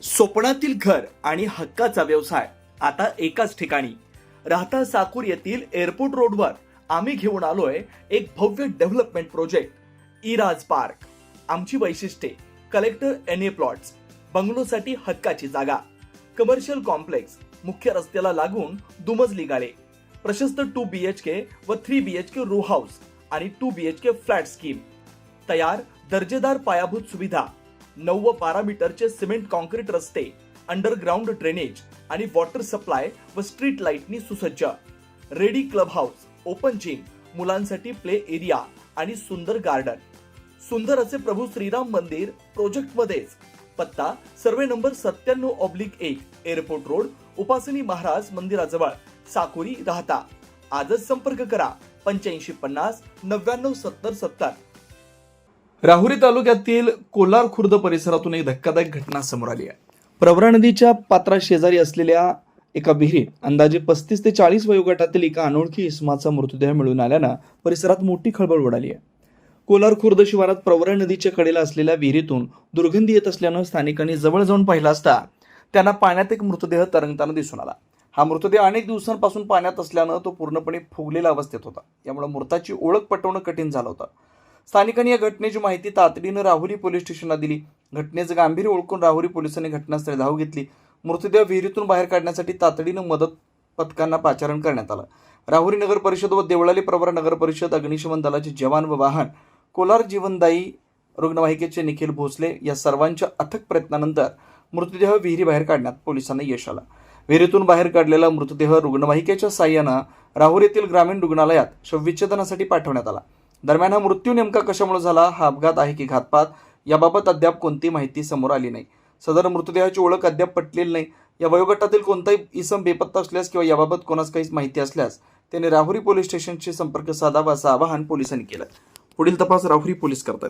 स्वप्नातील घर आणि हक्काचा व्यवसाय आता एकाच ठिकाणी. राहता साकूर येथील एअरपोर्ट रोडवर आम्ही घेऊन आलोय एक भव्य डेव्हलपमेंट प्रोजेक्ट इराज पार्क. आमची वैशिष्ट्ये: कलेक्टर एनए प्लॉट्स, बंगलोसाठी हक्काची जागा, कमर्शियल कॉम्प्लेक्स, मुख्य रस्त्याला लागून दुमजली गाळे, प्रशस्त 2 BHK व 3 BHK रो हाऊस आणि 2 BHK फ्लॅट स्कीम. तयार दर्जेदार पायाभूत सुविधा, 9 व 12 मीटरचे सिमेंट कॉन्क्रीट रस्ते, अंडरग्राऊंड ड्रेनेज आणि वॉटर सप्लाय व स्ट्रीट लाईटनी सुसज्ज. Ready club house, open gym, मुलांसाठी प्ले एरिया आणि सुंदर गार्डन. सुंदर असे प्रभू श्रीराम मंदिर प्रोजेक्ट मध्येच. पत्ता: सर्वे नंबर 97/1, एअरपोर्ट रोड, उपासनी महाराज मंदिराजवळ, साकुरी, राहता. आजच संपर्क करा 8550 99 70 70. राहुरी तालुक्यातील कोलार खुर्द परिसरातून एक धक्कादायक घटना समोर आली आहे. प्रवरा नदीच्या पात्रा शेजारी असलेल्या एका विहिरीत अंदाजे 35 ते 40 वयोगटातील एका अनोळखी इसमाचा मृतदेह मिळून आल्यानं परिसरात मोठी खळबळ उडाली आहे. कोलार खुर्द शिवारात प्रवरा नदीच्या कडेला असलेल्या विहिरीतून दुर्गंधी येत असल्यानं स्थानिकांनी जवळ जाऊन पाहिलं असता त्यांना पाण्यात एक मृतदेह तरंगताना दिसून आला. हा मृतदेह अनेक दिवसांपासून पाण्यात असल्यानं तो पूर्णपणे फुगलेल्या अवस्थेत होता. यामुळे मृताची ओळख पटवणं कठीण झालं होतं. स्थानिकांनी या घटनेची माहिती तातडीनं राहुरी पोलीस स्टेशनला दिली. घटनेचं गांभीर्य ओळखून राहुरी पोलिसांनी घटनास्थळी धाव घेतली. मृतदेह विहिरीतून बाहेर काढण्यासाठी तातडीनं मदत पथकांना पाचारण करण्यात आलं. राहुरी नगर परिषद व देवळाली प्रवरा नगर परिषद, अग्निशमन दलाचे जवान व वाहन, कोलार जीवनदायी रुग्णवाहिकेचे निखिल भोसले या सर्वांच्या अथक प्रयत्नानंतर मृतदेह विहिरी बाहेर काढण्यात पोलिसांना यश आलं. विहिरीतून बाहेर काढलेला मृतदेह रुग्णवाहिकेच्या साह्यानं राहुरी येथील ग्रामीण रुग्णालयात शवविच्छेदनासाठी पाठवण्यात आला. दरम्यान हा मृत्यू नेमका कशामुळे झाला, हा अपघात आहे की घातपात, याबाबत अद्याप कोणती माहिती समोर आली नाही. सदर मृतदेहाची ओळख अद्याप पटलेली नाही. या वयोगटातील कोणताही इसम बेपत्ता असल्यास किंवा याबाबत कोणास काही माहिती असल्यास त्यांनी राहुरी पोलीस स्टेशनशी संपर्क साधावा असं आवाहन पोलिसांनी केलं. पुढील तपास राहुरी पोलीस करतात.